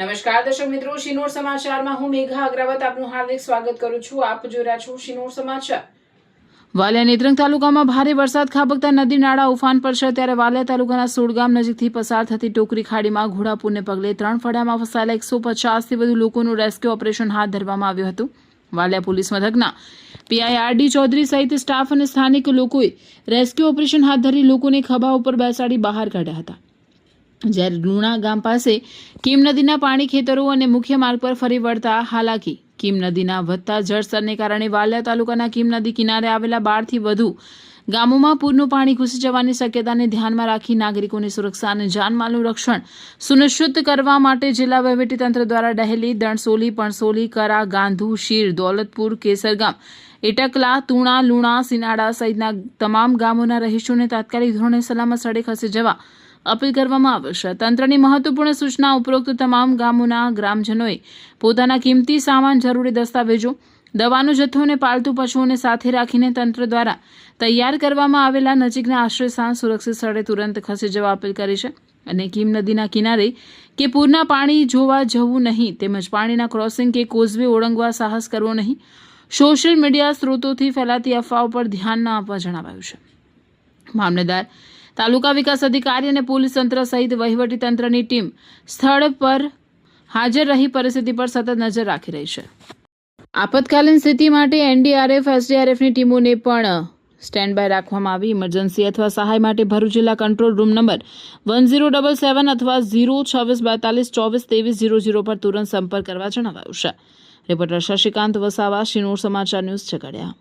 નમસ્કાર દર્શક મિત્રો, શિનોર સમાચારમાં હું મેઘા અગ્રવત આપનું હાર્દિક સ્વાગત કરું છું. આપ જોઈ રહ્યા છો શિનોર સમાચાર. વાલિયા નેત્રંગ તાલુકામાં ભારે વરસાદ ખાબકતા નદી નાળા ઉફાન પર છે. ત્યારે વાલિયા તાલુકાના સોડગામ નજીકથી પસાર થતી ટોકરી ખાડીમાં ઘોડાપુરને પગલે 3 ફળિયામાં ફસાયેલા 150થી વધુ લોકોનું રેસ્ક્યુ ઓપરેશન હાથ ધરવામાં આવ્યું હતું. વાલિયા પોલીસ મથકના પીઆઈ ચૌધરી સહિત સ્ટાફ અને સ્થાનિક લોકોએ રેસ્ક્યુ ઓપરેશન હાથ ધરી લોકોને ખભા ઉપર બેસાડી બહાર કાઢ્યા હતા. જ્યારે લુણા ગામ પાસે કીમ નદીના પાણી ખેતરો અને મુખ્ય માર્ગ પર ફરી વળતા હાલાકી. કીમ નદીના વધતા જળસ્તરને કારણે વાલિયા તાલુકાના કીમ નદી કિનારે આવેલા 12થી વધુ ગામોમાં પૂરનું પાણી ઘૂસી જવાની શક્યતાને ધ્યાનમાં રાખી નાગરિકોની સુરક્ષા અને જાનમાલનું રક્ષણ સુનિશ્ચિત કરવા માટે જિલ્લા વહીવટીતંત્ર દ્વારા ડહેલી, દણસોલી, પણસોલી, કરા, ગાંધુ, શીર, દોલતપુર, કેસરગામ, એટકલા, તુણા, લુણા, સિનાડા સહિતના તમામ ગામોના રહીશોને તાત્કાલિક ધોરણે સલામત સ્થળે ખસી જવા અપીલ કરવામાં આવે છે. તંત્રની મહત્વપૂર્ણ સૂચના ઉપરોક્ત તમામ ગામોના ગ્રામજનોએ પોતાના કિંમતી સામાન, જરૂરી દસ્તાવેજો, દવાનો જથ્થો અને પાલતુ પશુઓને સાથે રાખીને તંત્ર દ્વારા તૈયાર કરવામાં આવેલા નજીકના આશ્રયસ્થાન સુરક્ષિત સ્થળે તુરંત ખસી જવા અપીલ કરી છે. અને કીમ નદીના કિનારે કે પૂરના પાણી જોવા જવું નહીં, તેમજ પાણીના ક્રોસિંગ કે કોઝવે ઓળંગવા સાહસ કરવો નહીં. સોશિયલ મીડિયા સ્ત્રોતોથી ફેલાતી અફવાઓ પર ધ્યાન ન આપવા જણાવાયું છે. મામલેદાર, તાલુકા વિકાસ અધિકારી અને પોલીસ તંત્ર સહિત વહીવટી તંત્રની ટીમ સ્થળ પર હાજર રહી પરિસ્થિતિ પર સતત નજર રાખી રહી છે. આપતકાલીન સ્થિતિ માટે એનડીઆરએફ, એસડીઆરએફની ટીમોને પણ સ્ટેન્ડ બાય રાખવામાં આવી. ઇમરજન્સી અથવા સહાય માટે ભરૂચ જિલ્લા કંટ્રોલ રૂમ નંબર 1077 અથવા 02642242300 પર તુરંત સંપર્ક કરવા જણાવાયું છે. રિપોર્ટર શશિકાંત વસાવા, શિનોર સમાચાર ન્યૂઝ, ઝઘડિયા.